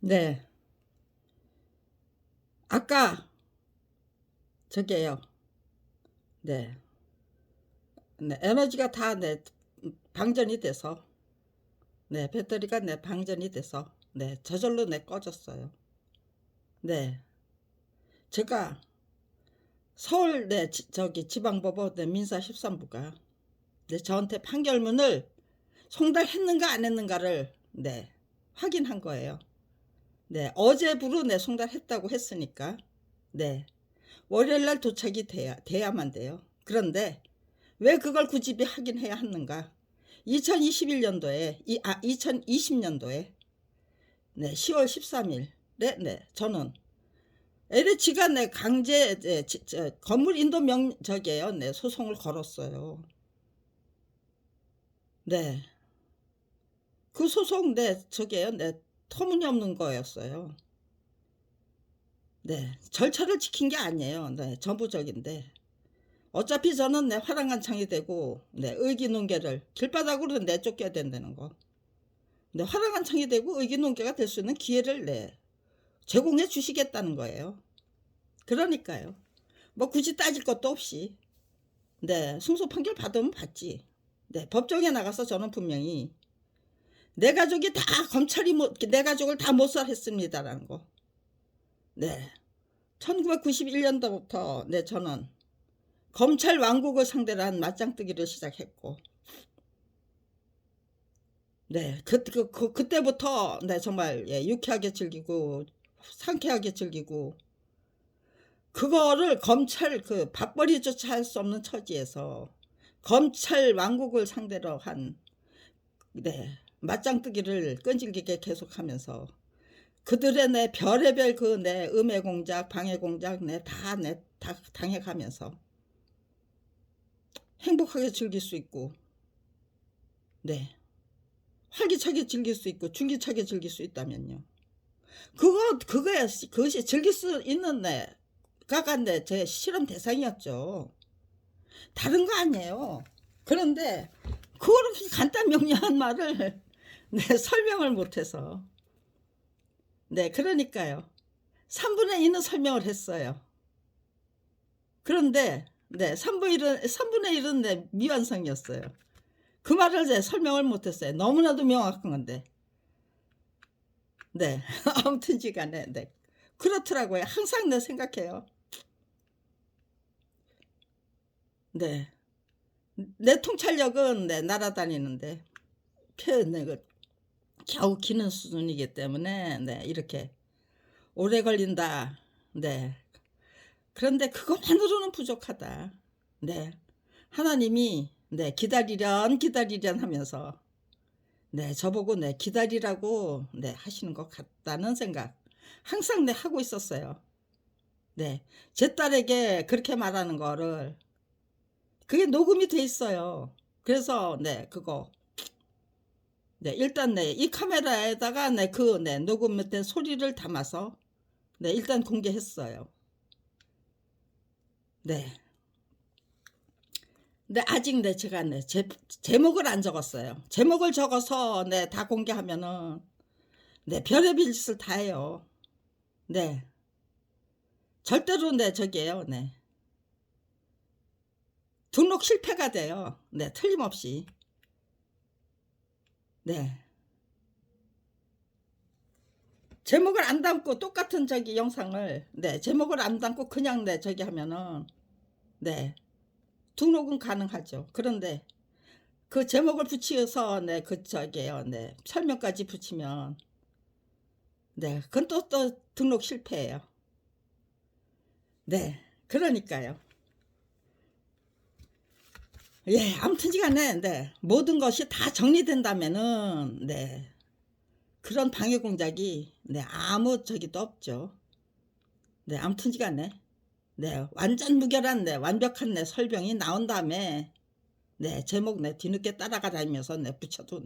네. 아까 저게요. 네. 네. 에너지가 다 방전이 돼서 배터리가 방전이 돼서 저절로 꺼졌어요. 네. 제가 서울 저기 지방법원 민사 13부가 저한테 판결문을 송달했는가 안 했는가를 확인한 거예요. 어제부로 송달했다고 했으니까 월요일 날 도착이 돼야만 돼요. 그런데 왜 그걸 굳이 확인해야 하는가? 2021년도에 2020년도에 10월 13일에 저는 LH가 강제 건물 인도 저기에요. 소송을 걸었어요. 그 소송 저게요. 터무니없는 거였어요. 절차를 지킨 게 아니에요. 전부적인데 어차피 저는 화랑간창이 되고 의기논계를 길바닥으로 내쫓겨야 된다는 거. 화랑간창이 되고 의기논계가 될 수 있는 기회를 제공해 주시겠다는 거예요. 그러니까요. 뭐 굳이 따질 것도 없이 승소 판결 받으면 받지. 법정에 나가서 저는 분명히 내 가족이 다 검찰이 내 가족을 다 몰살했습니다라는 거. 1991년도부터 저는 검찰 왕국을 상대로 한 맞짱뜨기를 시작했고 그때부터 정말 유쾌하게 즐기고 상쾌하게 즐기고 그거를 검찰 밥벌이조차 할 수 없는 처지에서 검찰 왕국을 상대로 한 맞짱뜨기를 끈질기게 계속하면서 그들의 별의별 음해 공작, 방해 공작 다 당해가면서 행복하게 즐길 수 있고 활기차게 즐길 수 있고 줄기차게 즐길 수 있다면요. 그것이 즐길 수 있는 가가 제 실험 대상이었죠. 다른 거 아니에요. 그런데 그렇게 간단 명료한 말을 설명을 못해서 그러니까요. 3분의 2는 설명을 했어요. 그런데 3분의 1은 미완성이었어요. 그 말을 설명을 못했어요. 너무나도 명확한 건데. 아무튼지간에 그렇더라고요. 항상 생각해요. 내 통찰력은 날아다니는데 겨우 기는 수준이기 때문에 이렇게 오래 걸린다. 그런데 그것만으로는 부족하다. 하나님이 기다리련 하면서 저보고 기다리라고 하시는 것 같다는 생각 항상 하고 있었어요. 제 딸에게 그렇게 말하는 거를 그게 녹음이 돼 있어요. 그래서 그거 일단 이 카메라에다가 녹음된 소리를 담아서 일단 공개했어요. 근데 아직 제가 제목을 안 적었어요. 제목을 적어서 다 공개하면은 별의별 짓을 다 해요. 절대로 저기에요. 등록 실패가 돼요. 틀림없이. 제목을 안 담고 똑같은 저기 영상을 제목을 안 담고 그냥 저기 하면은 등록은 가능하죠. 그런데 그 제목을 붙여서 그 저기에요. 설명까지 붙이면 그건 또 등록 실패예요. 그러니까요. 아무튼지간에 모든 것이 다 정리된다면은 그런 방해 공작이 아무 저기도 없죠. 아무튼지간에 완전 무결한 완벽한 설명이 나온 다음에 제목 뒤늦게 따라가 다니면서 붙여도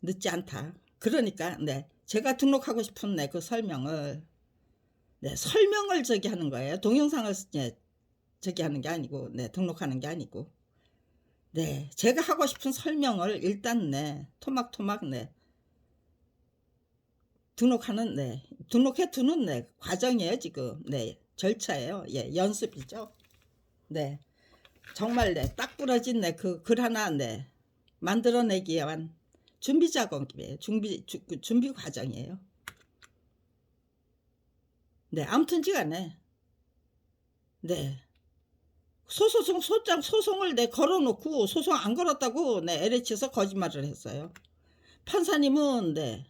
늦지 않다. 그러니까 제가 등록하고 싶은 그 설명을 설명을 저기 하는 거예요. 동영상을 저기 하는 게 아니고 등록하는 게 아니고 제가 하고 싶은 설명을 일단 토막토막 등록하는 네 등록해 두는 네 과정이에요 지금. 네 절차예요. 예 연습이죠. 네 정말 네 딱 부러진 네 그 글 하나 네 만들어내기 위한 준비 작업이에요. 준비 과정이에요. 네 아무튼지간에 네 소송을 내 걸어놓고 소송 안 걸었다고 네 LH에서 거짓말을 했어요. 판사님은 네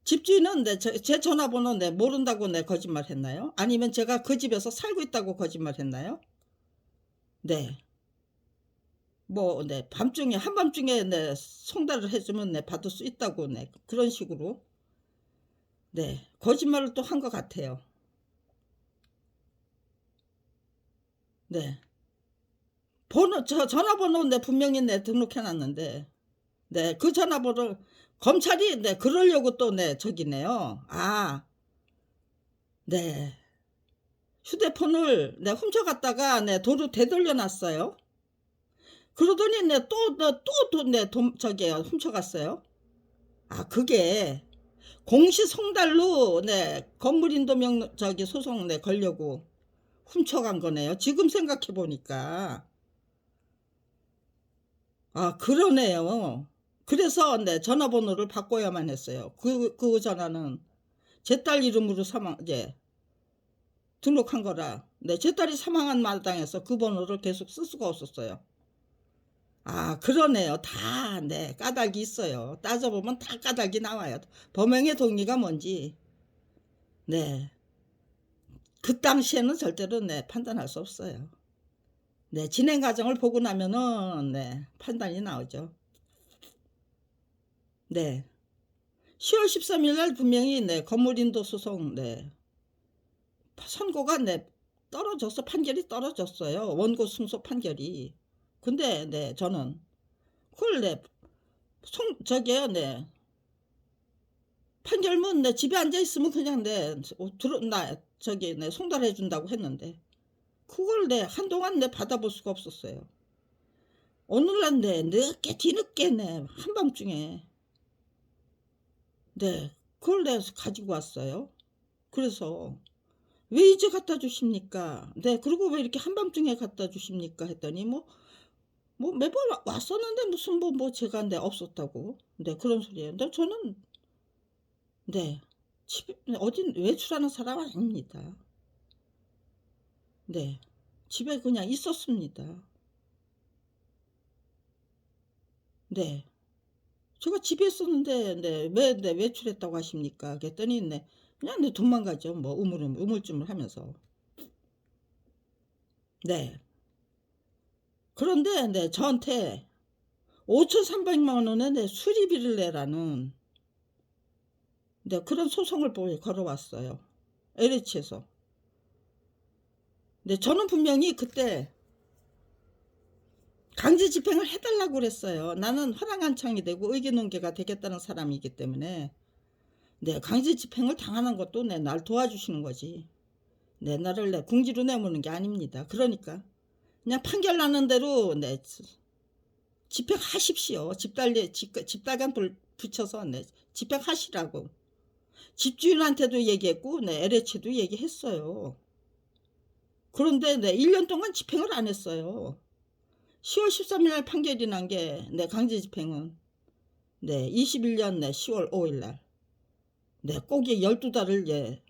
집주인은 네 제 전화번호 네 모른다고 네 거짓말했나요? 아니면 제가 그 집에서 살고 있다고 거짓말했나요? 네. 뭐 네 밤중에 한밤중에 네 송달을 해 주면 네 받을 수 있다고 네 그런 식으로 네 거짓말을 또 한 것 같아요. 네. 전화번호 네 분명히 네 등록해 놨는데 네 그 전화번호 검찰이 네 그러려고 또 네 저기네요. 아 네. 휴대폰을 네 훔쳐갔다가 네 도로 되돌려 놨어요. 그러더니 네 또 네 저기요 훔쳐갔어요. 아 그게 공시송달로 네 건물인도 저기 소송 네 걸려고 훔쳐간 거네요. 지금 생각해 보니까. 아 그러네요. 그래서 네 전화번호를 바꿔야만 했어요. 그 전화는 제 딸 이름으로 이제 등록한 거라 네 제 딸이 사망한 마당에서 그 번호를 계속 쓸 수가 없었어요. 아 그러네요. 다 네 까닭이 있어요. 따져 보면 다 까닭이 나와요. 범행의 동기가 뭔지. 네. 그 당시에는 절대로 네 판단할 수 없어요. 네 진행 과정을 보고 나면은 네 판단이 나오죠. 네. 10월 13일 날 분명히 네 건물인도 소송 네 선고가 네 판결이 떨어졌어요. 원고 승소 판결이. 근데 네 저는 그걸 네 저기요 네 판결문 내 집에 앉아 있으면 그냥 내 들어 나 저기 내 송달해 준다고 했는데 그걸 내 한동안 내 받아볼 수가 없었어요. 오늘날 내 늦게 뒤늦게 내 한밤중에 네 그걸 내 가지고 왔어요. 그래서 "왜 이제 갖다 주십니까?" 네 그리고 "왜 이렇게 한밤중에 갖다 주십니까?" 했더니 뭐 매번 왔었는데 무슨 제가 네 없었다고 네 그런 소리예요. 근데 저는 네 집에 어딘 외출하는 사람 아닙니다. 네. 집에 그냥 있었습니다. 네. 제가 집에 있었는데 네 "왜 네 외출했다고 하십니까?" 그랬더니 네 그냥 네 도망가죠. 뭐 우물쭈물하면서. 네. 그런데 네 저한테 5,300만 원의 네 수리비를 내라는 네 그런 소송을 걸어왔어요. LH에서. 네 저는 분명히 그때 강제 집행을 해 달라고 그랬어요. 나는 화랑한창이 되고 의기농개가 되겠다는 사람이기 때문에. 네 강제 집행을 당하는 것도 네 날 도와주시는 거지. 네 나를 궁지로 내모는 게 아닙니다. 그러니까 그냥 판결 나는 대로 네 집행하십시오. 집달간 붙여서 네 집행하시라고. 집주인한테도 얘기했고 네 LH도 얘기했어요. 그런데 네 1년 동안 집행을 안 했어요. 10월 13일 날 판결이 난 게 네 강제 집행은 네 21년 네 10월 5일 날 네 꼭이 12달을 예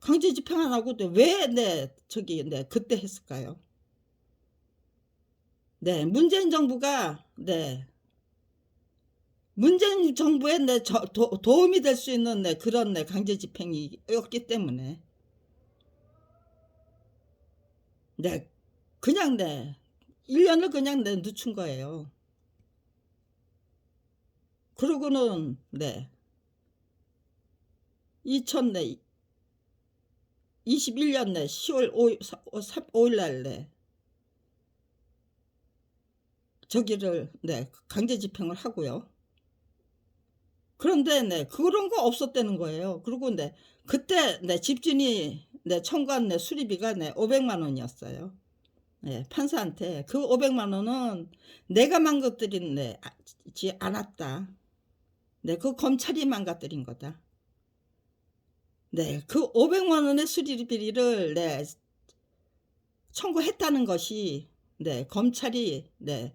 강제 집행 안 하고 왜 네 저기 네 그때 했을까요? 네 문재인 정부가 네 문재인 정부에 네 도움이 될 수 있는 네 그런 네 강제 집행이었기 때문에 네 그냥 네 1 년을 그냥 네 늦춘 거예요. 그러고는 네 2000네 21년 네 10월 5일 날 네 저기를 네 강제 집행을 하고요. 그런데 네 그런 거 없었다는 거예요. 그리고 네 그때 네 집주인이 네 청구한 네 수리비가 네 500만 원이었어요. 예, 판사한테 그 500만 원은 내가 망가뜨린 지 않았다. 네, 그 검찰이 망가뜨린 거다. 네, 그 500만 원의 수리비리를 네, 청구했다는 것이 네, 검찰이 네,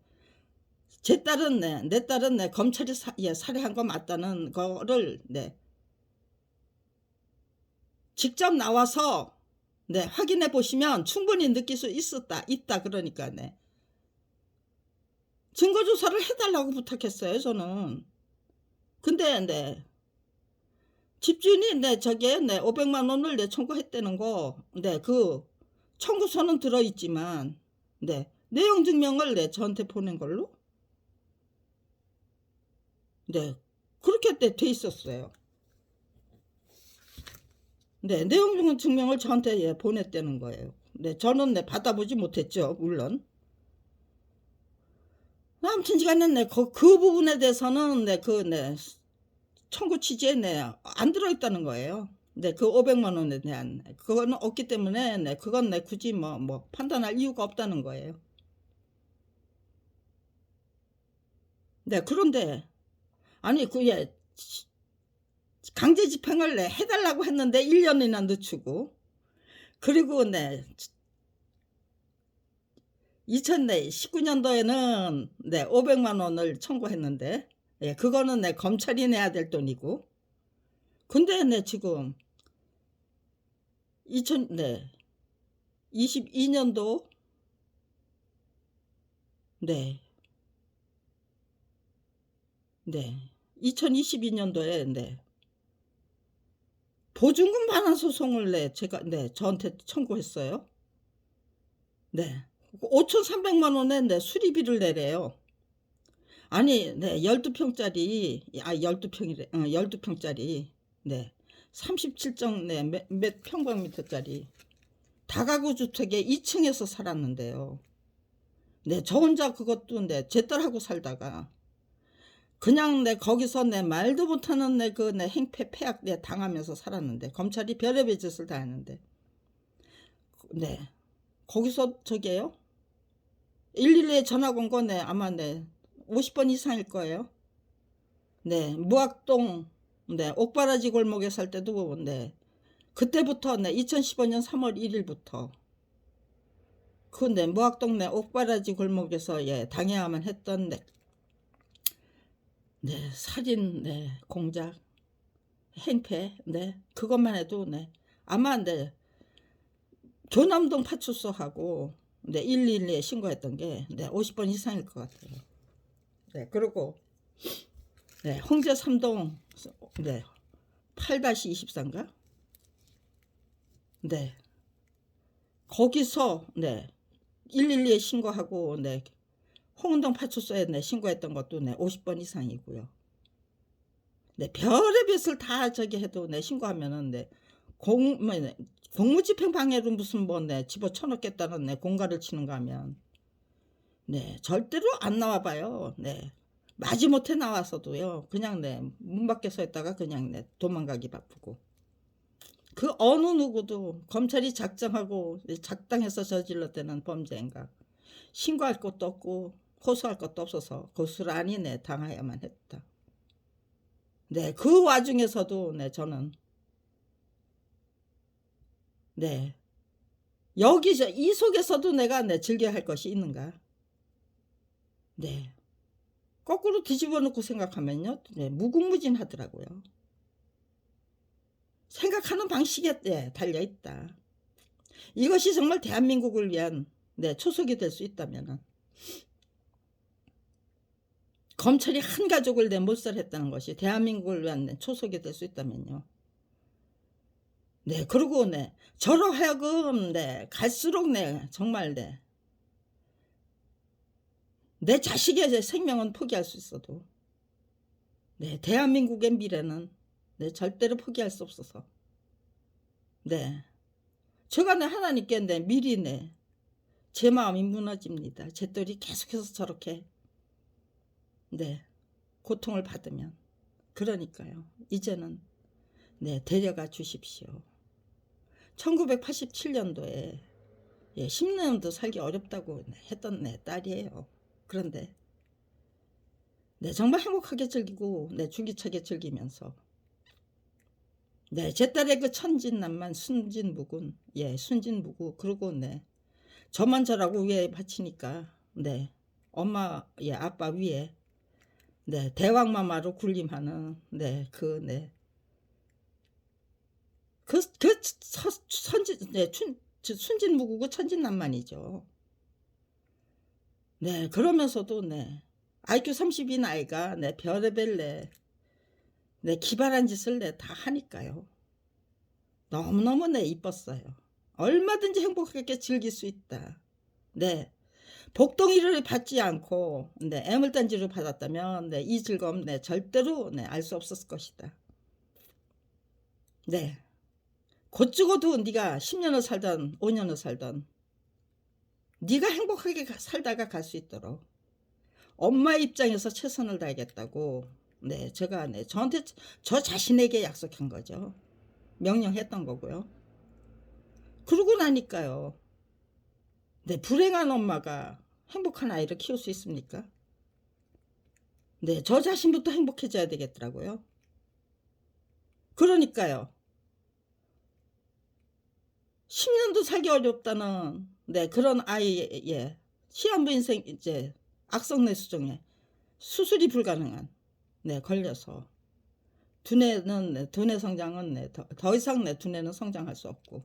제 딸은 내 딸은 검찰이 예, 살해한 거 맞다는 거를 네, 직접 나와서 네, 확인해 보시면 충분히 느낄 수 있다 그러니까 네. 증거 조사를 해달라고 부탁했어요 저는. 근데 네, 집주인이 저게 500만 원을 청구했다는 거, 그 청구서는 들어있지만 내용 증명을 저한테 보낸 걸로 그렇게 돼 있었어요. 내용 증명을 저한테 보냈다는 거예요. 저는 받아보지 못했죠, 물론. 아무튼 시간에 그 부분에 대해서는 청구 취지에 안 들어있다는 거예요. 그 500만 원에 대한 그거는 없기 때문에 그건 굳이 뭐 판단할 이유가 없다는 거예요. 그런데 아니 그게 강제 집행을 해달라고 했는데 1년이나 늦추고, 그리고 2019년도에는 500만 원을 청구했는데 그거는 검찰이 내야 될 돈이고, 근데 지금 2022년도 2022년도에 보증금 반환 소송을 제가 저한테 청구했어요. 5,300만 원에 수리비를 내래요. 아니 12평짜리 12평이래 12평짜리 37정 몇 평방미터짜리 다가구 주택에 2층에서 살았는데요. 저 혼자 그것도 제 딸하고 살다가 그냥 거기서 말도 못하는 그 행패 폐악 당하면서 살았는데, 검찰이 별의별 짓을 다 했는데 거기서 저게요 112에 전화 건 거 아마 50번 이상일 거예요. 무학동 옥바라지 골목에 살 때도 그때부터 2015년 3월 1일부터 그 무학동 옥바라지 골목에서 당해야만 했던 살인 공작 행패 그것만 해도 아마 교남동 파출소하고 112에 신고했던 게 50번 이상일 것 같아요. 그리고 홍제 3동 8-24인가 거기서 112에 신고하고 홍은동 파출소에 신고했던 것도 50번 이상이고요. 별의별 다 저기 해도 신고하면은 공무집행 방해로 무슨 집어쳐넣겠다는 공갈을 치는가 하면 절대로 안 나와봐요. 마지못해 나와서도요 그냥 문 밖에 서 있다가 그냥 도망가기 바쁘고, 그 어느 누구도 검찰이 작정하고 작당해서 저질렀다는 범죄인가 신고할 것도 없고 호소할 것도 없어서 고스란히 당해야만 했다. 그 와중에서도 저는 여기서 이 속에서도 내가 즐겨야 할 것이 있는가? 거꾸로 뒤집어 놓고 생각하면요 무궁무진하더라고요. 생각하는 방식에 달려있다. 이것이 정말 대한민국을 위한 초석이 될 수 있다면, 검찰이 한 가족을 몰살했다는 것이 대한민국을 위한 초석이 될 수 있다면요. 그리고 저로 하여금 갈수록 정말 내 자식의 생명은 포기할 수 있어도 대한민국의 미래는 절대로 포기할 수 없어서 제가 하나님께 미리 제 마음이 무너집니다. 제 딸이 계속해서 저렇게 고통을 받으면. 그러니까요 이제는 데려가 주십시오. 1987년도에 예, 10년도 살기 어렵다고 했던 내 딸이에요. 그런데 네, 정말 행복하게 즐기고 네, 줄기차게 즐기면서 네, 제 딸의 그 천진난만 순진무군, 예, 순진무구. 그리고 네, 저만 저라고 위에 바치니까 네, 엄마, 예, 아빠 위에 네, 대왕마마로 군림하는 네, 선진, 네, 순진무구고 천진난만이죠. 네, 그러면서도 네, IQ 30인 아이가 네, 별의별 네, 기발한 짓을 네, 다 하니까요. 너무너무 네, 이뻤어요. 얼마든지 행복하게 즐길 수 있다. 네, 복덩이를 받지 않고 네, 애물단지를 받았다면 네, 이 즐거움 네, 절대로 네, 알 수 없었을 것이다. 네, 곧 죽어도 네가 10년을 살던 5년을 살던 네가 행복하게 살다가 갈 수 있도록 엄마 입장에서 최선을 다하겠다고 네, 제가 네, 저한테 저 자신에게 약속한 거죠. 명령했던 거고요. 그러고 나니까요. 네, 불행한 엄마가 행복한 아이를 키울 수 있습니까? 네, 저 자신부터 행복해져야 되겠더라고요. 그러니까요. 10년도 살기 어렵다는 네, 그런 아이의 시한부 인생 이제 악성뇌 수종에 수술이 불가능한 네, 걸려서 두뇌는 네, 두뇌 성장은 네, 더 이상 내 두뇌는 성장할 수 없고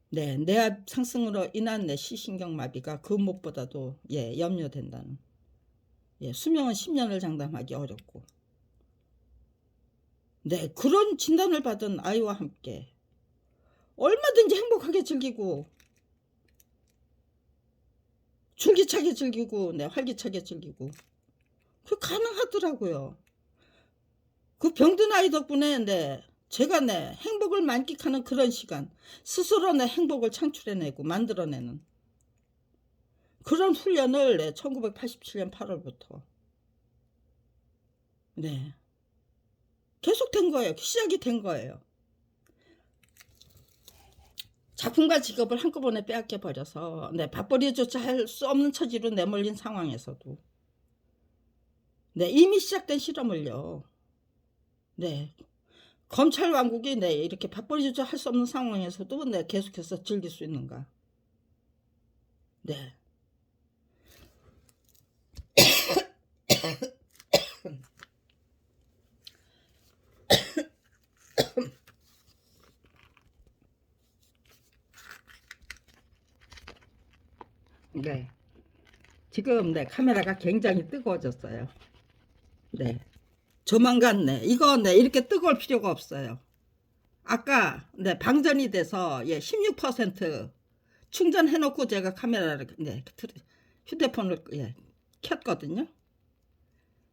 네, 뇌압 상승으로 인한 내 시신경 마비가 그 무엇보다도 예, 염려된다는 예, 수명은 10년을 장담하기 어렵고 네, 그런 진단을 받은 아이와 함께 얼마든지 행복하게 즐기고 줄기차게 즐기고 네, 활기차게 즐기고 그 가능하더라고요. 그 병든 아이 덕분에 네, 제가 네, 행복을 만끽하는 그런 시간 스스로 내 행복을 창출해내고 만들어내는 그런 훈련을 네, 1987년 8월부터 네, 계속된 거예요. 시작이 된 거예요. 작품과 직업을 한꺼번에 빼앗겨 버려서 네, 밥벌이조차 할 수 없는 처지로 내몰린 상황에서도 네, 이미 시작된 실험을요. 네, 검찰 왕국이 네, 이렇게 밥벌이조차 할 수 없는 상황에서도 네, 계속해서 즐길 수 있는가? 네. 네. 지금 네, 카메라가 굉장히 뜨거워졌어요. 네. 조만간 네, 이거 네, 이렇게 뜨거울 필요가 없어요. 아까 네, 방전이 돼서 예, 16% 충전해 놓고 제가 카메라를 네, 휴대폰을 예, 켰거든요.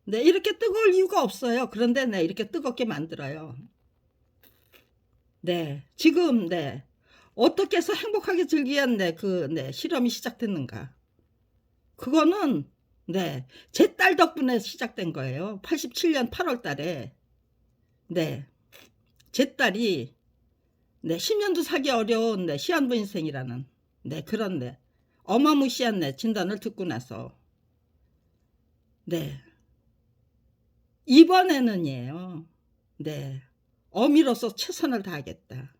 네, 이렇게 뜨거울 이유가 없어요. 그런데 네, 이렇게 뜨겁게 만들어요. 네, 지금 네, 어떻게 해서 행복하게 즐기야 네, 네, 실험이 시작됐는가? 그거는 네, 제 딸 덕분에 시작된 거예요. 87년 8월 달에 네, 제 딸이 네, 10년도 살기 어려운 네, 시한부 인생이라는 네, 그런 네, 어마무시한 네, 진단을 듣고 나서 네, 이번에는요. 네, 어미로서 최선을 다하겠다.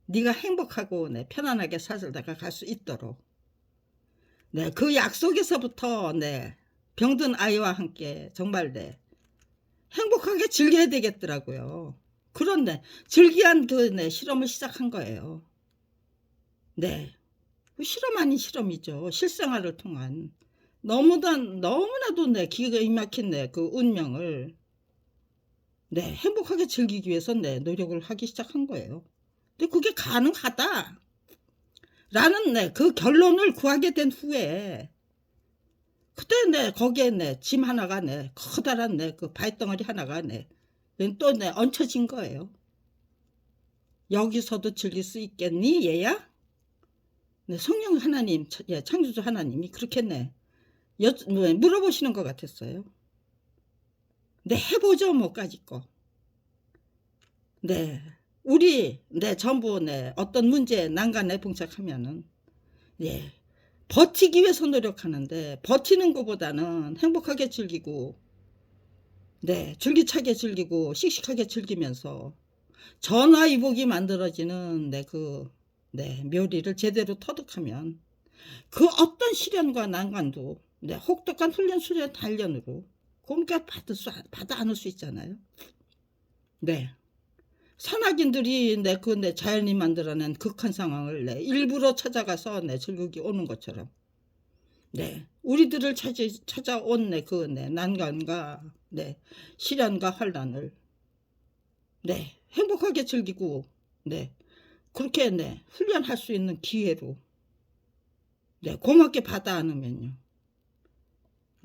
네가 행복하고 네, 편안하게 살다가 갈 수 있도록 네, 그 약속에서부터 네, 병든 아이와 함께 정말 네, 행복하게 즐겨야 되겠더라고요. 그런데 즐기한 그 네, 실험을 시작한 거예요. 네, 실험 아닌 실험이죠. 실생활을 통한 너무나도 네, 기가 막힌 네, 그 운명을 네, 행복하게 즐기기 위해서 네, 노력을 하기 시작한 거예요. 근데 그게 가능하다. 라는 네, 그 결론을 구하게 된 후에 그때 네, 거기에 네, 짐 하나가 네, 커다란 네, 그 바위덩어리 하나가 네, 또 네, 얹혀진 거예요. 여기서도 즐길 수 있겠니, 얘야? 네, 성령 하나님, 예, 창조주 하나님이 그렇게 네, 물어보시는 것 같았어요. 네, 해보죠, 뭐까짓 거. 네, 우리 전부 어떤 문제에 난간에 봉착하면은 예 버티기 위해서 노력하는데, 버티는 것보다는 행복하게 즐기고 줄기차게 즐기고 씩씩하게 즐기면서 전화위복이 만들어지는 묘리를 제대로 터득하면 그 어떤 시련과 난관도 혹독한 훈련 수련 단련으로 공격 받아 안을 수 있잖아요. 산악인들이 자연이 만들어낸 극한 상황을 일부러 찾아가서 즐기기 오는 것처럼 우리들을 찾아온 난관과 시련과 환란을 행복하게 즐기고 그렇게 훈련할 수 있는 기회로 고맙게 받아 안으면요,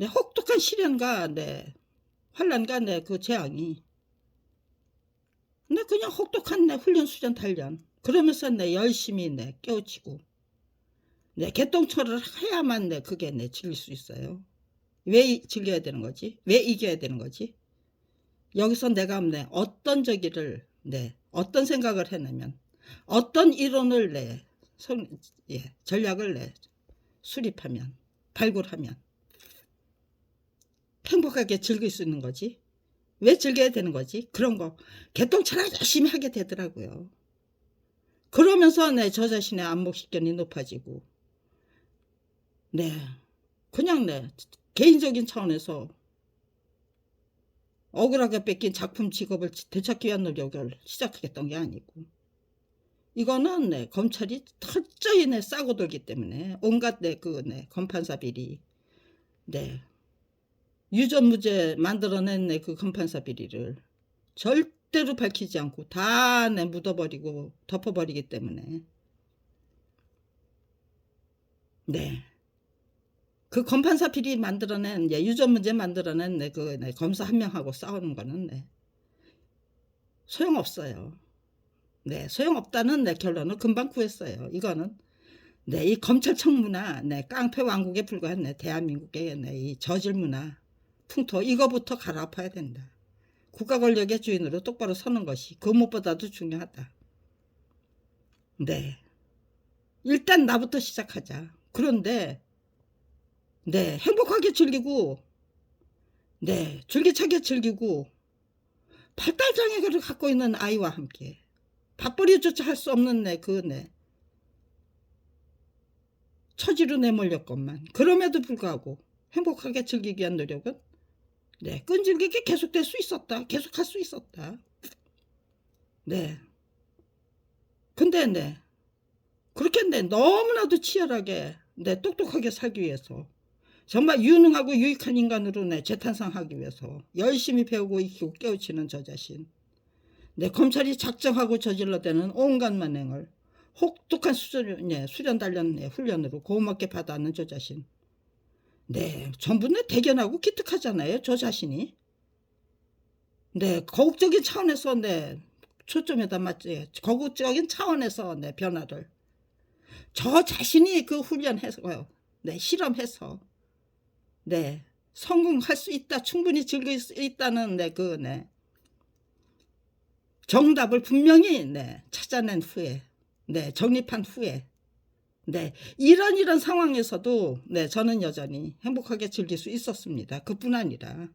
혹독한 시련과 환란과 그 재앙이 그냥 혹독한 훈련 수련 단련 그러면서 열심히 깨우치고 개똥철을 해야만 그게 즐길 수 있어요. 왜 즐겨야 되는 거지? 왜 이겨야 되는 거지? 여기서 내가 어떤 어떤 생각을 해내면, 어떤 이론을 전략을 수립하면, 발굴하면 행복하게 즐길 수 있는 거지? 왜 즐겨야 되는 거지? 그런 거 개똥철을 열심히 하게 되더라고요. 그러면서 저 자신의 안목식견이 높아지고 그냥 개인적인 차원에서 억울하게 뺏긴 작품 직업을 되찾기 위한 노력을 시작하겠던 게 아니고, 이거는 검찰이 철저히 싸고 돌기 때문에 온갖 검판사 비리 유전무죄 만들어낸 그 검판사 비리를 절대로 밝히지 않고 다 묻어버리고 덮어버리기 때문에 그 검판사 비리 만들어낸 유전문제 만들어낸 검사 한 명하고 싸우는 거는 소용없어요. 소용없다는 결론을 금방 구했어요. 이거는 이 검찰청 문화 깡패 왕국에 불과한 대한민국의 이 저질 문화 풍토, 이거부터 갈아엎어야 된다. 국가 권력의 주인으로 똑바로 서는 것이 그 무엇보다도 중요하다. 일단 나부터 시작하자. 그런데 행복하게 즐기고 줄기차게 즐기고 발달장애를 갖고 있는 아이와 함께 밥벌이조차 할 수 없는 처지로 내몰렸건만, 그럼에도 불구하고 행복하게 즐기기 위한 노력은 끈질기게 계속될 수 있었다. 계속할 수 있었다. 근데 그렇게 너무나도 치열하게 똑똑하게 살기 위해서, 정말 유능하고 유익한 인간으로 재탄생하기 위해서 열심히 배우고 익히고 깨우치는 저 자신, 검찰이 작정하고 저질러대는 온갖 만행을 혹독한 수련 단련 훈련으로 고맙게 받아는 저 자신, 전부 대견하고 기특하잖아요. 저 자신이 거국적인 차원에서 초점에다 맞지, 거국적인 차원에서 변화를 저 자신이 그 훈련해서요, 실험해서 성공할 수 있다, 충분히 즐길 수 있다는 정답을 분명히 찾아낸 후에 정립한 후에 이런 상황에서도 저는 여전히 행복하게 즐길 수 있었습니다. 그뿐 아니라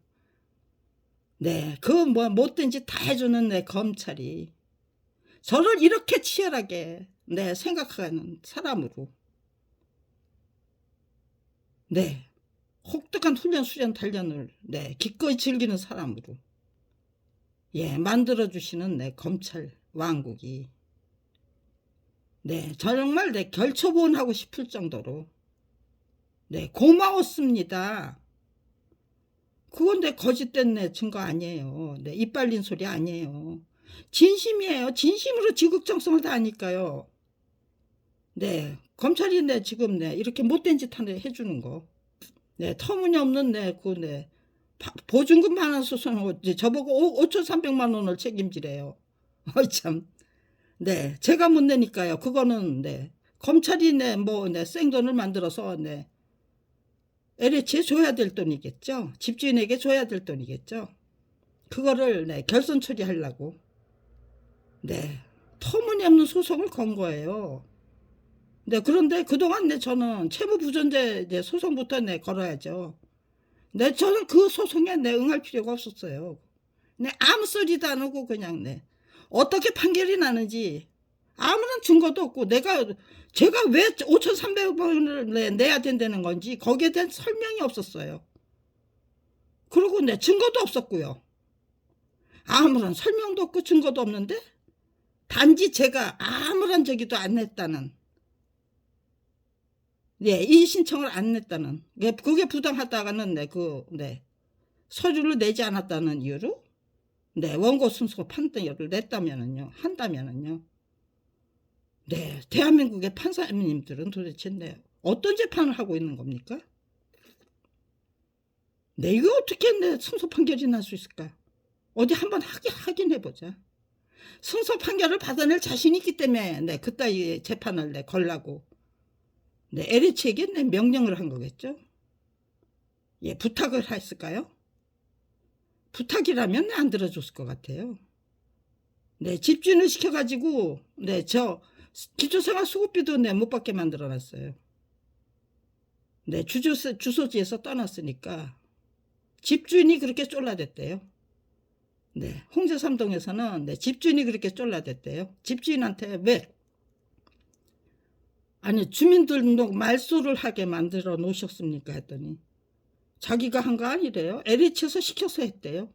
그 못된 짓 다 해주는 검찰이 저를 이렇게 치열하게 생각하는 사람으로 혹독한 훈련 수련 단련을 기꺼이 즐기는 사람으로 만들어주시는 검찰 왕국이 정말 결초본하고 싶을 정도로 고마웠습니다. 그건 거짓된 증거 아니에요. 이빨린 소리 아니에요. 진심이에요. 진심으로 지극정성을 다하니까요. 검찰이 지금 이렇게 못된 짓 하나 해주는 거, 터무니없는 보증금 반환소송 저보고 5,300만 원을 책임지래요. 참. 제가 못 내니까요. 그거는 검찰이 생돈을 만들어서 LH에 줘야 될 돈이겠죠. 집주인에게 줘야 될 돈이겠죠. 그거를 결선 처리하려고 터무니없는 소송을 건 거예요. 네, 그런데 그동안 저는 채무부존재 소송부터 걸어야죠. 저는 그 소송에 응할 필요가 없었어요. 아무 소리도 안 하고 그냥 어떻게 판결이 나는지 아무런 증거도 없고 제가 왜 5,300원을 내야 된다는 건지 거기에 대한 설명이 없었어요. 그리고 증거도 없었고요. 아무런 설명도 없고 증거도 없는데 단지 제가 아무런 저기도 안 냈다는 이의 신청을 안 냈다는 그게 부당하다가는 서류를 내지 않았다는 이유로 원고 순서 판결을 한다면은요. 대한민국의 판사님들은 도대체 어떤 재판을 하고 있는 겁니까? 이거 어떻게 승소 판결이 날 수 있을까? 어디 한번 확인해보자. 승소 판결을 받아낼 자신이 있기 때문에 그따위 재판을 걸라고 LH에게 명령을 한 거겠죠. 부탁을 했을까요? 부탁이라면 안 들어줬을 것 같아요. 집주인을 시켜가지고 저 기초생활수급비도 못 받게 만들어놨어요. 주소지에서 떠났으니까 집주인이 그렇게 쫄라댔대요. 홍제삼동에서는 집주인이 그렇게 쫄라댔대요. 집주인한테 왜 아니 주민들도 말소를 하게 만들어 놓으셨습니까 했더니 자기가 한 거 아니래요. LH에서 시켜서 했대요.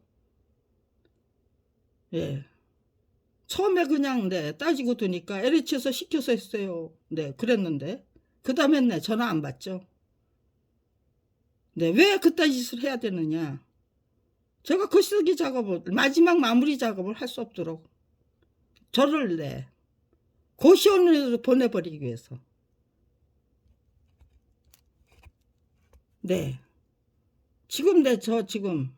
처음에 그냥 따지고 두니까 LH에서 시켜서 했어요. 그랬는데 그 다음에 전화 안 받죠. 왜 그딴 짓을 해야 되느냐. 제가 거시기 작업을 마지막 마무리 작업을 할 수 없도록 저를 고시원으로 보내버리기 위해서 지금 저 지금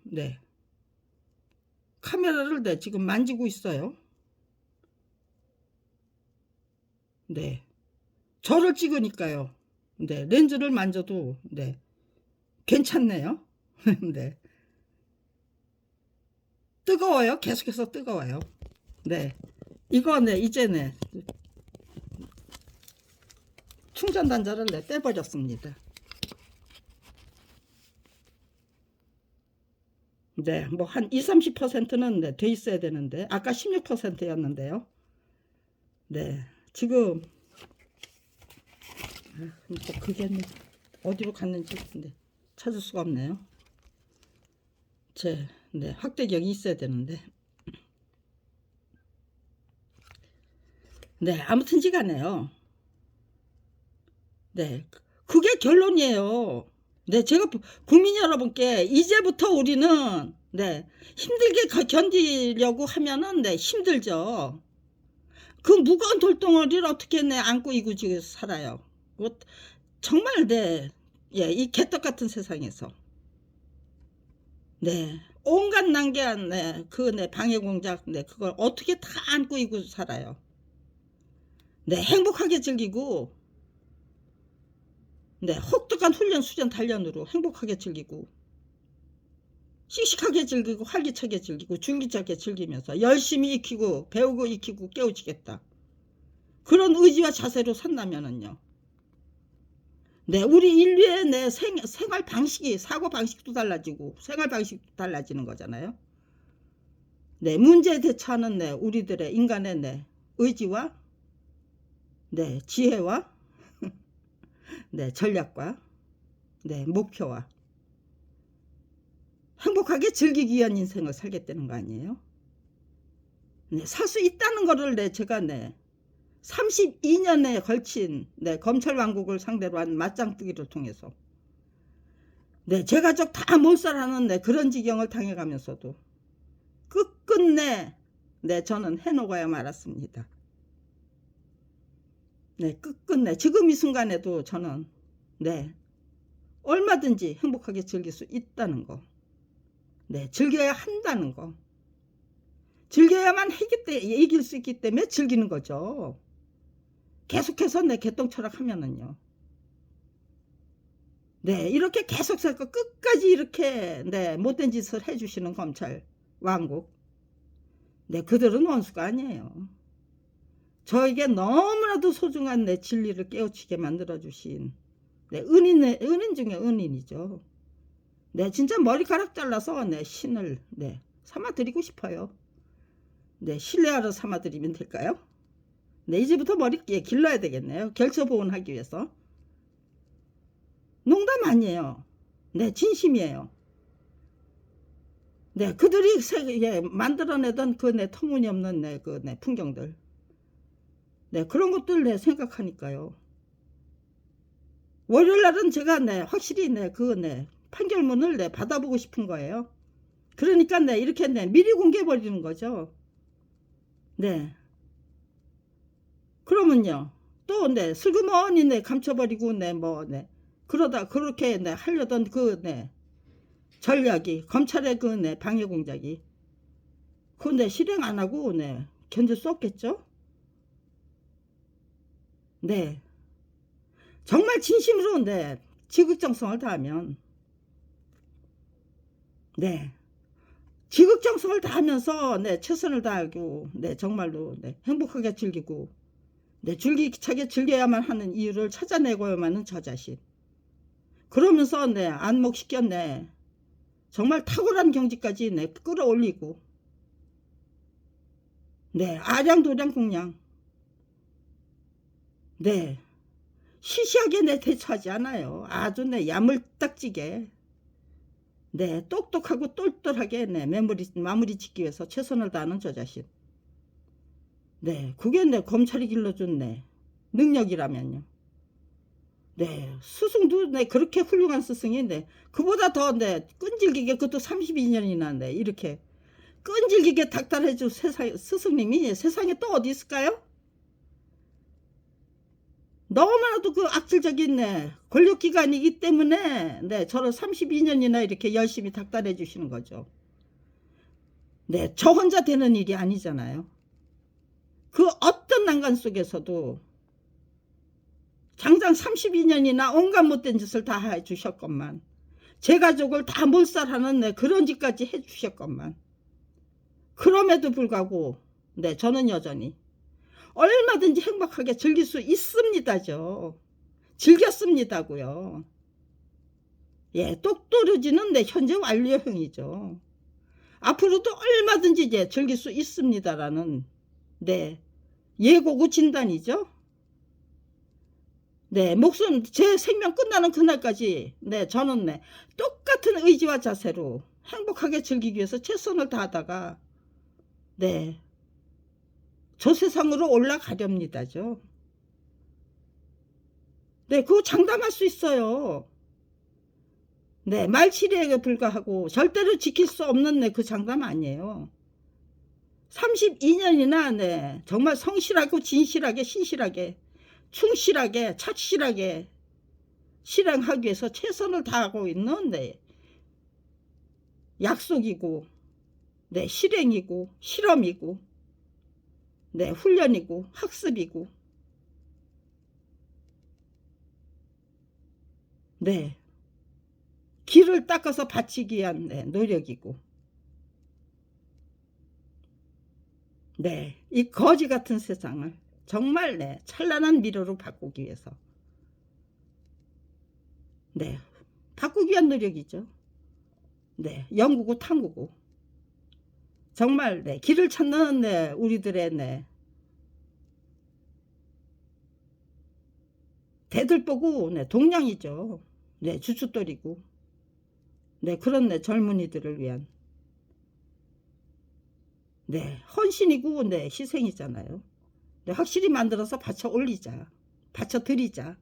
카메라를 지금 만지고 있어요. 저를 찍으니까요. 렌즈를 만져도 괜찮네요. 뜨거워요. 계속해서 뜨거워요. 이거 이제 충전 단자를 떼버렸습니다. 뭐 한 20-30%는 돼 있어야 되는데 아까 16%였는데요. 지금 그게 어디로 갔는지 찾을 수가 없네요. 확대경이 있어야 되는데 아무튼지 간에요. 그게 결론이에요. 제가 국민 여러분께 이제부터 우리는 힘들게 견디려고 하면은 힘들죠. 그 무거운 돌덩어리를 어떻게 안고 이구지고 살아요. 정말 이 개떡 같은 세상에서 온갖 난개한 그 방해 공작 그걸 어떻게 다 안고 이고 살아요. 행복하게 즐기고 혹독한 훈련 수련 단련으로 행복하게 즐기고 씩씩하게 즐기고 활기차게 즐기고 줄기차게 즐기면서 열심히 익히고 배우고 익히고 깨우치겠다. 그런 의지와 자세로 산다면은요. 우리 인류의 생활 방식이 사고 방식도 달라지고 생활 방식도 달라지는 거잖아요. 문제에 대처하는 우리들의 인간의 의지와 지혜와 전략과 목표와 행복하게 즐기기 위한 인생을 살겠다는 거 아니에요? 살 수 있다는 거를 제가 32년에 걸친 검찰 왕국을 상대로 한 맞짱뜨기를 통해서 제 가족 다 몰살하는 그런 지경을 당해가면서도 끝끝내 저는 해놓아야 말았습니다. 끝끝내 지금 이 순간에도 저는 얼마든지 행복하게 즐길 수 있다는 거 즐겨야 한다는 거 즐겨야만 이길 수 있기 때문에 즐기는 거죠. 계속해서 개똥철학 하면은요. 이렇게 계속 끝까지 이렇게 못된 짓을 해주시는 검찰 왕국 그들은 원수가 아니에요. 저에게 너무나도 소중한 내 진리를 깨우치게 만들어 주신 은인 중에 은인이죠. 진짜 머리카락 잘라서 신을 삼아드리고 싶어요. 신뢰하러 삼아드리면 될까요? 이제부터 머리 길러야 되겠네요. 결소보온하기 위해서. 농담 아니에요. 진심이에요. 그들이 만들어내던 그 터무니없는 그 풍경들. 그런 것들 생각하니까요. 월요일날은 제가 확실히 그 판결문을 받아보고 싶은 거예요. 그러니까 이렇게 미리 공개해 버리는 거죠. 그러면요 또 슬그머니 감춰버리고 그러다 그렇게 하려던 그 전략이 검찰의 그 방해 공작이 그 실행 안 하고 견딜 수 없겠죠. 정말 진심으로 지극정성을 다하면 지극정성을 다하면서 최선을 다하고 정말로 행복하게 즐기고 줄기차게 즐겨야만 하는 이유를 찾아내고야만은 저 자신. 그러면서 안목시켜 정말 탁월한 경지까지 끌어올리고 아량도량 공량 시시하게 대처하지 않아요. 아주 야물딱지게 똑똑하고 똘똘하게 마무리 짓기 위해서 최선을 다하는 저 자신. 그게 검찰이 길러준 능력이라면요. 스승도 그렇게 훌륭한 스승이 그보다 더 끈질기게 그것도 32년이나 이렇게 끈질기게 닥달해줄 스승님이 세상에 또 어디 있을까요? 너무나도 그 악질적인 권력기관이기 때문에 저를 32년이나 이렇게 열심히 닥달해 주시는 거죠. 저 혼자 되는 일이 아니잖아요. 그 어떤 난간 속에서도 장장 32년이나 온갖 못된 짓을 다 해주셨건만 제 가족을 다 몰살하는 그런 짓까지 해주셨건만 그럼에도 불구하고 저는 여전히 얼마든지 행복하게 즐길 수 있습니다죠. 즐겼습니다고요. 똑떨어지는 현재 완료형이죠. 앞으로도 얼마든지 즐길 수 있습니다라는 예고고 진단이죠. 목숨 제 생명 끝나는 그날까지 저는 똑같은 의지와 자세로 행복하게 즐기기 위해서 최선을 다하다가 저 세상으로 올라가렵니다죠. 그거 장담할 수 있어요. 말치리에 불과하고 절대로 지킬 수 없는 그 장담 아니에요. 32년이나 정말 성실하고 진실하게 신실하게 충실하게 착실하게 실행하기 위해서 최선을 다하고 있는 약속이고 실행이고 실험이고 훈련이고 학습이고 길을 닦아서 바치기 위한 노력이고 이 거지 같은 세상을 정말 찬란한 미래로 바꾸기 위해서 바꾸기 위한 노력이죠. 연구고 탐구고 정말 길을 찾는 우리들의 대들보고 동량이죠. 주춧돌이고 그런 젊은이들을 위한 헌신이고 희생이잖아요. 확실히 만들어서 받쳐 올리자, 받쳐 드리자.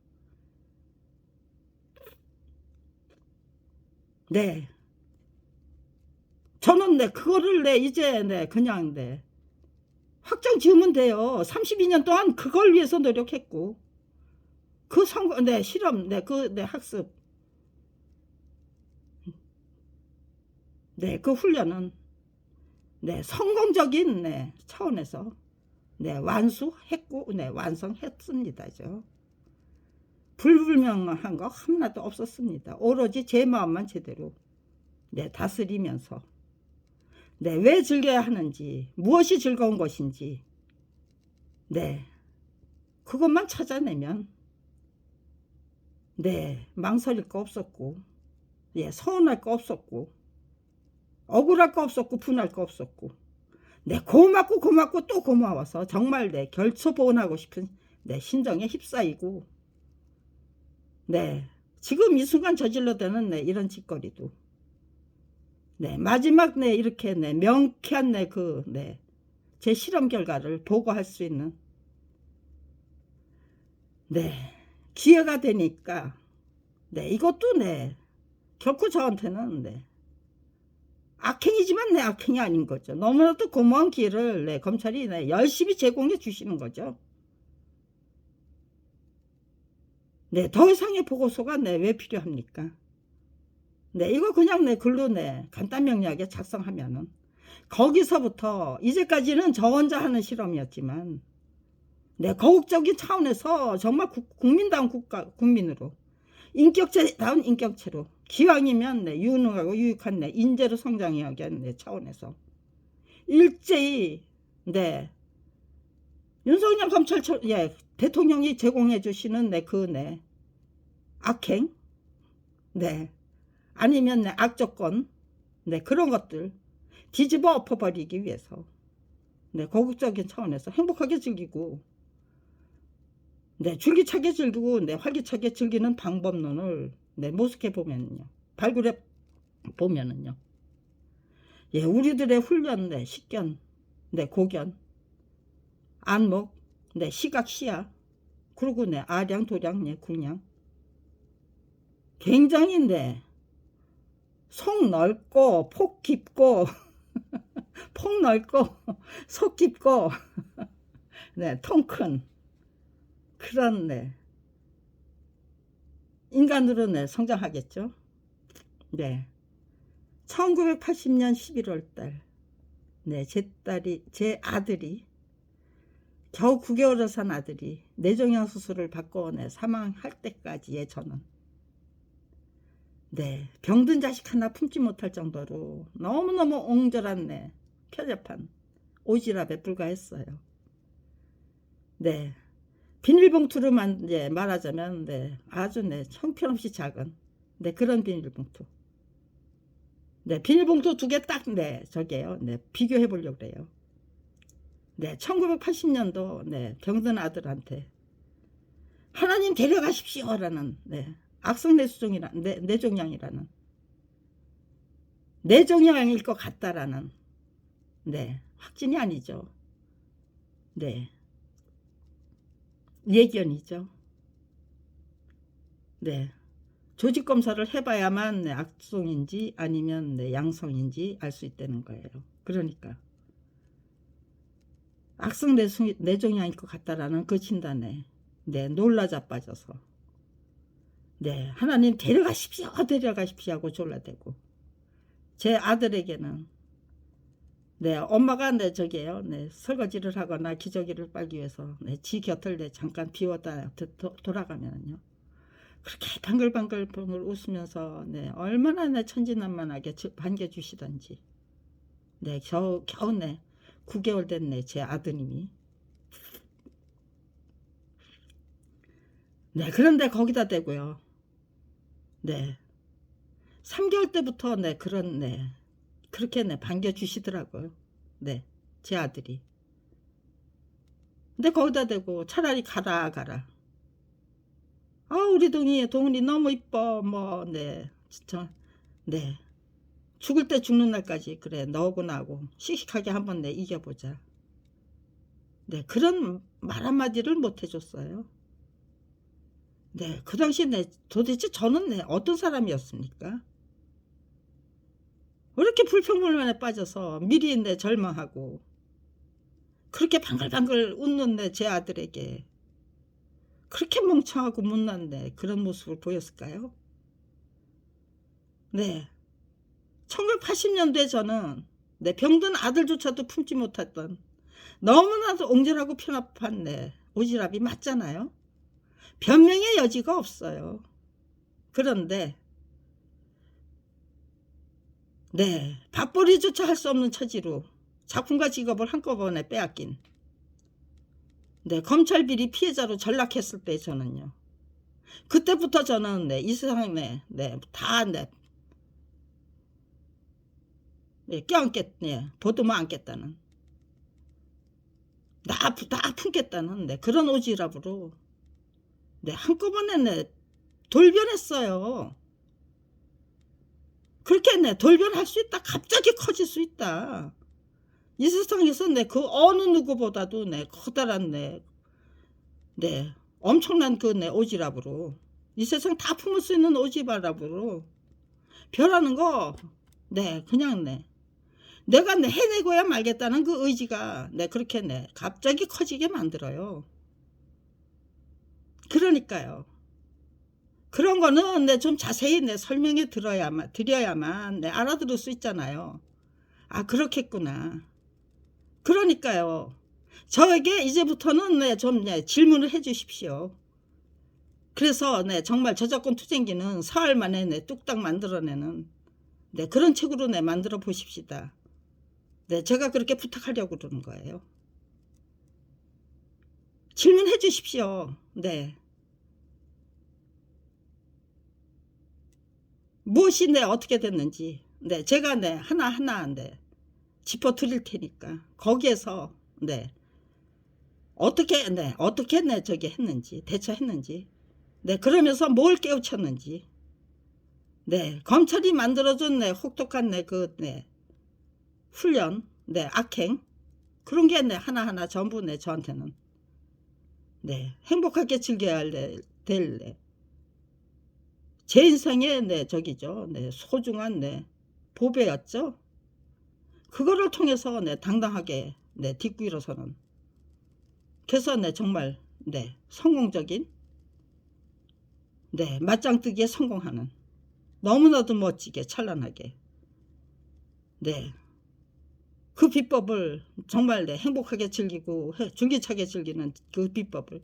저는 그거를 이제 그냥 확정 지으면 돼요. 32년 동안 그걸 위해서 노력했고 그 선거 실험 그 학습 그 훈련은 성공적인 차원에서 완수했고 완성했습니다죠. 불분명한 거 하나도 없었습니다. 오로지 제 마음만 제대로 다스리면서 왜 즐겨야 하는지 무엇이 즐거운 것인지 그것만 찾아내면 네 망설일 거 없었고 예 서운할 거 없었고 억울할 거 없었고 분할 거 없었고 네 고맙고 또 고마워서 정말 네 결초보온하고 싶은 네 심정에 휩싸이고 네 지금 이 순간 저질러대는 네 이런 짓거리도 네 마지막 네 이렇게 네 명쾌한 네 그 네 제 실험 결과를 보고할 수 있는 네 기회가 되니까 네 이것도 네 결코 저한테는 네 악행이지만 네 악행이 아닌 거죠. 너무나도 고마운 기회를 네 검찰이 네 열심히 제공해 주시는 거죠. 네 더 이상의 보고서가 네 왜 필요합니까? 네 이거 그냥 네 글로 네 간단 명료하게 작성하면은 거기서부터 이제까지는 저 혼자 하는 실험이었지만 네 거국적인 차원에서 정말 국민다운 국민으로 인격체다운 인격체로 기왕이면 네 유능하고 유익한 네 인재로 성장해야겠 네 차원에서 일제히 네 윤석열 검찰청 예 대통령이 제공해 주시는 네 그 네 악행 네 아니면 네 악조건 네 그런 것들 뒤집어 엎어버리기 위해서 네 거국적인 차원에서 행복하게 즐기고 네 줄기차게 즐기고 네 활기차게 즐기는 방법론을 네 모색해 보면요 발굴해 보면은요 예 우리들의 훈련 네 식견 네 고견 안목 네 시각 시야 그리고 네 아량 도량 네 궁량 굉장히 네 속 넓고 폭 깊고 폭 넓고 속 깊고 네 통 큰 그런 네 인간으로 네 성장하겠죠. 네 1980년 11월달 네 제 아들이 겨우 9개월을 산 아들이 뇌종양 수술을 받고 네 사망할 때까지의 저는 네 병든 자식 하나 품지 못할 정도로 너무너무 옹졸한 네 편협한 오지랖에 불과했어요. 네 비닐봉투로만 이제 말하자면 네 아주 네 형편없이 작은 네 그런 비닐봉투 네 비닐봉투 2개 딱 네 저게요 네 비교해 보려고 그래요. 네 1980년도 네 병든 아들한테 하나님 데려가십시오라는 네 악성뇌수종이라는 뇌종양이라는 뇌종양일 것 같다라는 네 확진이 아니죠. 네 예견이죠. 네 조직 검사를 해봐야만 네, 악성인지 아니면 네, 양성인지 알 수 있다는 거예요. 그러니까 악성 뇌종양일 것 같다라는 그 진단에 네 놀라 자빠져서 네 하나님 데려가십시오 하고 졸라대고 제 아들에게는 네 엄마가 네 저기에요 네 설거지를 하거나 기저귀를 빨기 위해서 네, 지 곁을 네, 잠깐 비웠다 돌아가면요 그렇게 방글방글 웃으면서 네 얼마나 네 천진난만하게 반겨주시던지 네 겨우 네 9개월 된 네 제 아드님이 네 그런데 거기다 대고요 네 3개월 때부터 네 그런 네 그렇게 네 반겨주시더라고요 네 제 아들이 근데 거기다 대고 차라리 가라 아 우리 동훈이 너무 이뻐 뭐 네 진짜 네 죽을 때 죽는 날까지 그래 너하고 나하고 씩씩하게 한번 내 이겨보자 네 그런 말 한마디를 못 해줬어요. 네 그 당시 네 도대체 저는 네 어떤 사람이었습니까? 왜 이렇게 불평불만에 빠져서 미리 내 절망하고 그렇게 방글방글 웃는 제 아들에게 그렇게 멍청하고 못난 그런 모습을 보였을까요? 네 1980년도에 저는 내 병든 아들조차도 품지 못했던 너무나도 옹졸하고 편협한 오지랖이 맞잖아요. 변명의 여지가 없어요. 그런데 네 밥벌이조차 할 수 없는 처지로 작품과 직업을 한꺼번에 빼앗긴 네, 검찰 비리 피해자로 전락했을 때 저는요. 그때부터 저는 네, 이 세상에 네, 다 네, 네, 껴안겠, 네, 보듬어 안겠다는, 다 품겠다는 네, 그런 오지랖으로 네, 한꺼번에 네, 돌변했어요. 그렇게 네, 돌변할 수 있다. 갑자기 커질 수 있다. 이 세상에서 네, 그 어느 누구보다도 네, 커다란 네, 네, 엄청난 그 네, 오지랖으로 이 세상 다 품을 수 있는 오지랖으로 별하는 거, 네, 그냥 네, 내가 네, 해내고야 말겠다는 그 의지가 네, 그렇게 네, 갑자기 커지게 만들어요. 그러니까요. 그런 거는 네, 좀 자세히 네, 설명해 드려야만 네, 알아들을 수 있잖아요. 아, 그렇겠구나. 그러니까요. 저에게 이제부터는 네, 좀 네, 질문을 해 주십시오. 그래서 네, 정말 저작권 투쟁기는 사흘 만에 네, 뚝딱 만들어내는 네, 그런 책으로 네, 만들어 보십시다. 네, 제가 그렇게 부탁하려고 그러는 거예요. 질문해 주십시오. 네. 무엇이 네, 어떻게 됐는지. 네, 제가 네, 하나하나 네, 짚어 드릴 테니까. 거기에서 네, 어떻게 네, 저기 했는지, 대처했는지. 네, 그러면서 뭘 깨우쳤는지. 네, 검찰이 만들어준 네, 혹독한 네, 그 네, 훈련, 네, 악행. 그런 게 네, 하나하나 전부 네, 저한테는 네, 행복하게 즐겨야 될 네, 제 인생의 네, 저기죠. 네, 소중한 네, 보배였죠. 그거를 통해서 네, 당당하게 네, 딛고 일어서는. 그래서 네, 정말 네, 성공적인 네, 맞짱뜨기에 성공하는. 너무나도 멋지게 찬란하게 네, 그 비법을 정말 네, 행복하게 즐기고 줄기차게 즐기는 그 비법을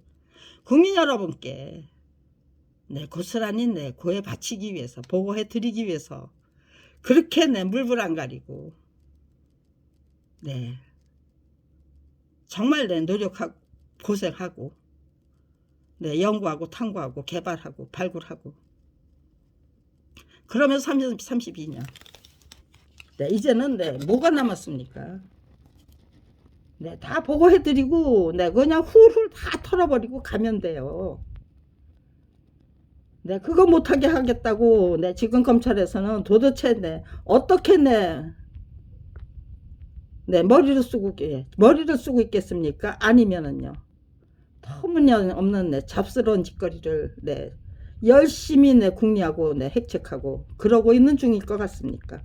국민 여러분께 네, 고스란히 네, 고해 바치기 위해서 보고해 드리기 위해서 그렇게 네, 물불 안 가리고 네, 정말 네, 노력하고 고생하고 네, 연구하고 탐구하고 개발하고 발굴하고 그러면서 32년 네, 이제는 네, 뭐가 남았습니까? 네, 다 보고해드리고 네, 그냥 훌훌 다 털어버리고 가면 돼요. 네, 그거 못하게 하겠다고 네, 지금 검찰에서는 도대체 네, 어떻게 네, 머리를 쓰고 있겠습니까? 아니면은요, 터무니없는 네, 잡스러운 짓거리를 네, 열심히 네, 궁리하고 네, 획책하고 그러고 있는 중일 것 같습니까?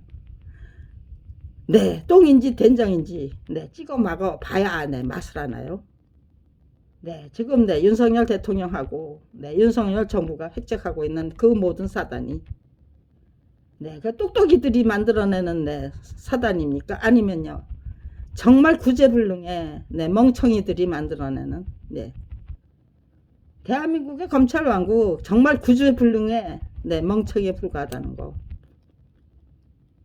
네, 똥인지 된장인지 네, 찍어 막어 봐야 네, 맛을 아나요? 네, 지금 네, 윤석열 대통령하고 네, 윤석열 정부가 획책하고 있는 그 모든 사단이 네, 그 똑똑이들이 만들어내는 네, 사단입니까? 아니면요, 정말 구제불능의 네, 멍청이들이 만들어내는 네, 대한민국의 검찰 왕국 정말 구제불능의 네, 멍청이에 불과하다는 거.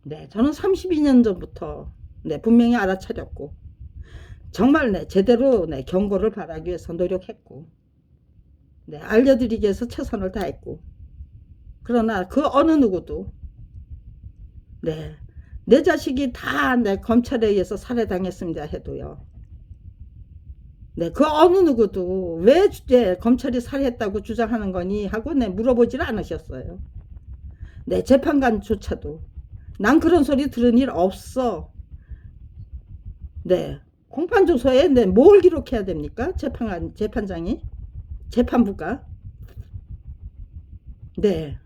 네, 저는 32년 전부터 네, 분명히 알아차렸고 정말 네, 제대로 네, 경고를 바라기 위해서 노력했고 네, 알려드리기 위해서 최선을 다했고 그러나 그 어느 누구도 네, 내 자식이 다 내 검찰에 의해서 살해당했습니다 해도요. 네, 그 어느 누구도 왜 검찰이 살해했다고 주장하는 거니 하고 네, 물어보질 않으셨어요. 네, 재판관조차도 난 그런 소리 들은 일 없어. 네, 공판조서에 네, 뭘 기록해야 됩니까? 재판장이? 재판부가? 네,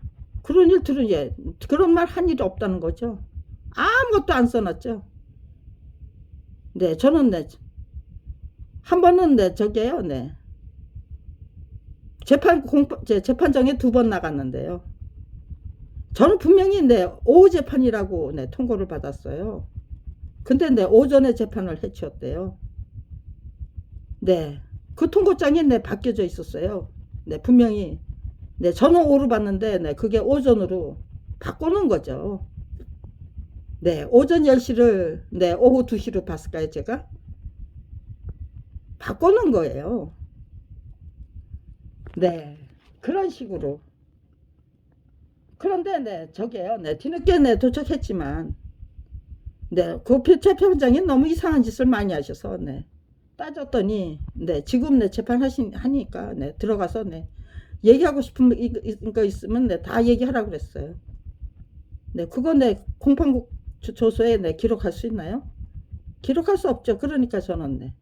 그런 일 들은 예, 그런 말 한 일이 없다는 거죠. 아무것도 안 써놨죠. 네, 저는 네, 한 번은 네, 저게요, 네. 재판정에 2번 나갔는데요. 저는 분명히 네, 오후 재판이라고 네, 통고를 받았어요. 근데 네, 오전에 재판을 해치웠대요. 네, 그 통고장이 네, 바뀌어져 있었어요. 네, 분명히. 네, 저는 오후로 봤는데 네, 그게 오전으로 바꾸는 거죠. 네, 오전 10시를 네, 오후 2시로 봤을까요, 제가? 바꾸는 거예요. 네, 그런 식으로. 그런데 네, 저게요. 네, 뒤늦게 네, 도착했지만 네, 그 재판장이 너무 이상한 짓을 많이 하셔서 네, 따졌더니 네, 지금 네, 하니까 네, 들어가서 네, 얘기하고 싶은 거 있으면 네, 다 얘기하라고 그랬어요. 네, 그거 네, 공판 조서에 네, 기록할 수 있나요? 기록할 수 없죠. 그러니까 저는 네,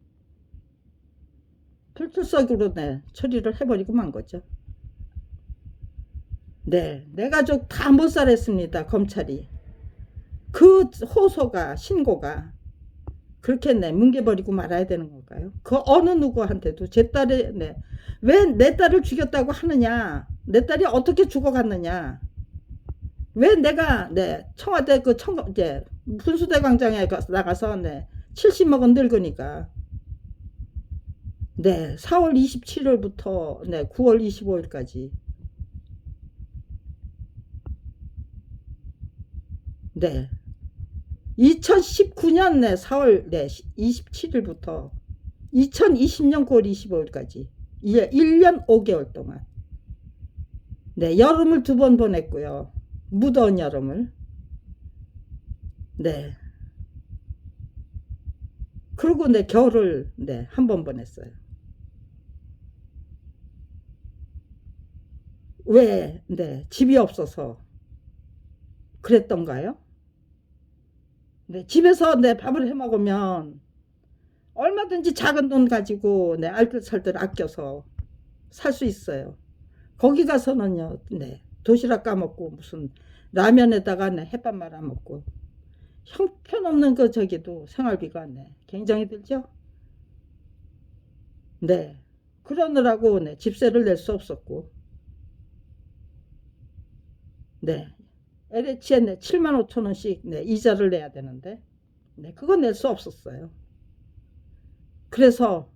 필출석으로 네, 처리를 해버리고 만 거죠. 네, 내 가족 다 못살했습니다. 검찰이. 그 호소가, 신고가 그렇게 네, 뭉개버리고 말아야 되는 건가요? 그 어느 누구한테도 제 딸의 네, 왜 내 딸을 죽였다고 하느냐? 내 딸이 어떻게 죽어갔느냐? 왜 내가 네, 청와대 이제 분수대 광장에 나가서 네, 70 먹은 늙으니까 네, 4월 27일부터 네, 9월 25일까지 네, 2019년 네, 4월 네, 27일부터 2020년 9월 25일까지 예, 1년 5개월 동안 네, 여름을 2번 보냈고요. 무더운 여름을. 네. 그리고 네, 겨울을 네, 1번 보냈어요. 왜? 네, 집이 없어서 그랬던가요? 네, 집에서 네, 밥을 해 먹으면 얼마든지 작은 돈 가지고 네, 알뜰살뜰 아껴서 살 수 있어요. 거기 가서는요, 네, 도시락 까먹고 무슨 라면에다가 네, 햇밥 말아 먹고 형편없는 그 저기도 생활비가 네, 굉장히 들죠. 네, 그러느라고 네, 집세를 낼 수 없었고, 네, LH에 네, 7만 5천 원씩 네, 이자를 내야 되는데, 네, 그거 낼 수 없었어요. 그래서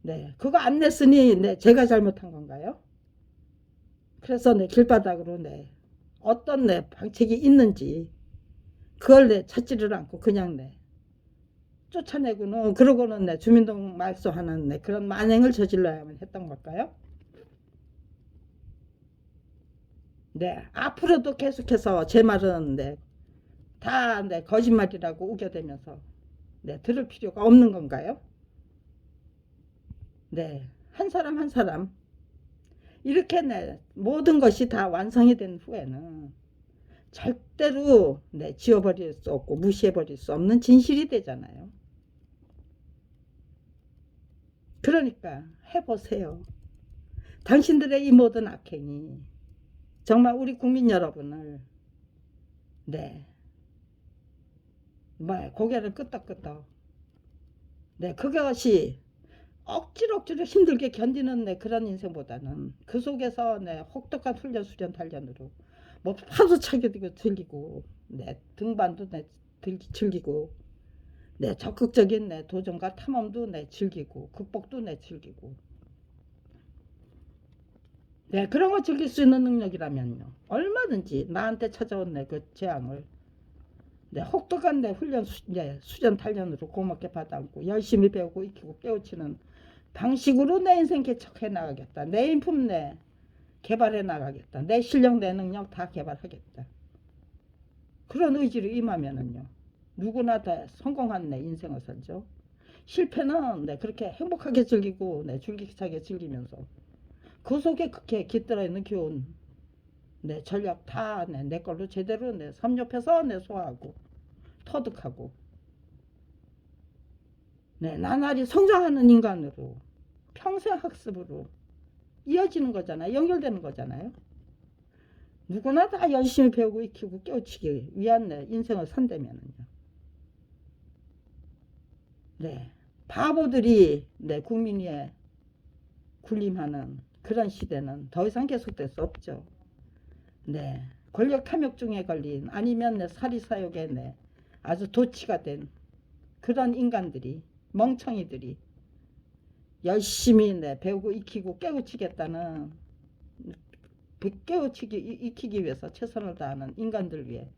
네, 그거 안 냈으니 네, 제가 잘못한 건가요? 그래서 네, 길바닥으로 네, 어떤 네, 방책이 있는지 그걸 네, 찾지를 않고 그냥 네, 쫓아내고는 그러고는 네, 주민등 말소하는 네, 그런 만행을 저질러야만 했던 걸까요? 네, 앞으로도 계속해서 제 말은 네, 다 네, 거짓말이라고 우겨대면서 네, 들을 필요가 없는 건가요? 네, 한 사람 한 사람 이렇게 네, 모든 것이 다 완성이 된 후에는 절대로 네, 지워버릴 수 없고 무시해버릴 수 없는 진실이 되잖아요. 그러니까 해보세요. 당신들의 이 모든 악행이 정말 우리 국민 여러분을 네, 고개를 끄덕끄덕 네, 그것이 억지로 힘들게 견디는 네, 그런 인생보다는 그 속에서 네, 혹독한 훈련 수련 단련으로 뭐 파도차기도 즐기고 네, 등반도 네, 즐기고 네, 적극적인 네, 도전과 탐험도 네, 즐기고 극복도 네, 즐기고 네, 그런 거 즐길 수 있는 능력이라면요 얼마든지 나한테 찾아온 네, 그 재앙을 네, 혹독한 네, 네, 수련 단련으로 고맙게 받아안고 열심히 배우고 익히고 깨우치는 방식으로 내 인생 개척해 나가겠다. 내 인품 내 개발해 나가겠다. 내 실력 내 능력 다 개발하겠다. 그런 의지로 임하면은요. 누구나 다 성공한 내 인생을 살죠. 실패는 네, 그렇게 행복하게 즐기고 네, 줄기차게 즐기면서 그 속에 그렇게 깃들어 있는 교훈 네, 전략 다 내 걸로 제대로 섭렵해서 소화하고 터득하고 네, 나날이 성장하는 인간으로 평생 학습으로 이어지는 거잖아요. 연결되는 거잖아요. 누구나 다 열심히 배우고 익히고 깨우치기 위한 인생을 산다면은요. 네. 바보들이 국민 위에 군림하는 그런 시대는 더 이상 계속될 수 없죠. 네. 권력 탐욕 중에 걸린 아니면 사리사욕에 아주 도치가 된 그런 인간들이 멍청이들이 열심히 배우고 익히고 깨우치겠다는 깨우치기 익히기 위해서 최선을 다하는 인간들 위해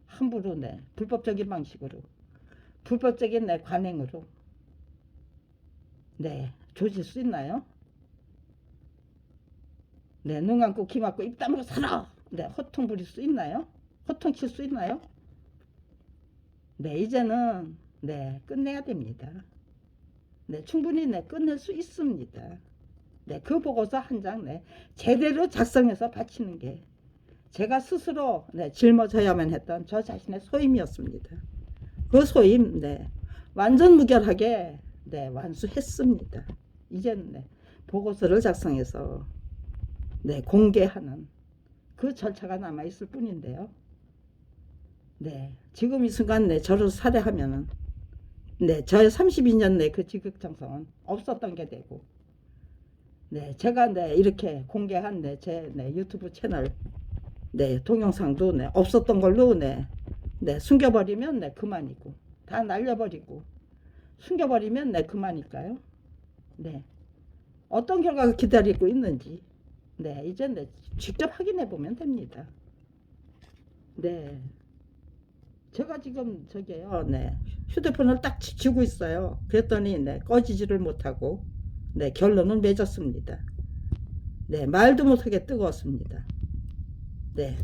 함부로 불법적인 방식으로 불법적인 관행으로 네, 조질 수 있나요? 네, 눈 감고 귀 막고 입 다물고 살아. 네, 호통 부릴 수 있나요? 호통 칠 수 있나요? 네, 이제는 네, 끝내야 됩니다. 네, 충분히 네, 끝낼 수 있습니다. 네, 그 보고서 한 장 네, 제대로 작성해서 바치는 게 제가 스스로 네, 짊어져야만 했던 저 자신의 소임이었습니다. 그 소임 네, 완전 무결하게 네, 완수했습니다. 이제는 네, 보고서를 작성해서 네, 공개하는 그 절차가 남아 있을 뿐인데요. 네, 지금 이 순간 네, 저를 살해하면은 네, 저의 32년 내 그 지극정성은 없었던 게 되고, 네, 제가 네, 이렇게 공개한 네, 제 네, 유튜브 채널 네, 동영상도 네, 없었던 걸로 네, 네, 숨겨버리면 네, 그만이고, 다 날려버리고, 숨겨버리면 네, 그만일까요? 네, 어떤 결과가 기다리고 있는지, 네, 이제 네, 직접 확인해 보면 됩니다. 네, 제가 지금 저게요, 네, 휴대폰을 딱 쥐고 있어요. 그랬더니 네, 꺼지지를 못하고, 네, 결론은 맺었습니다. 네, 말도 못하게 뜨거웠습니다. 네.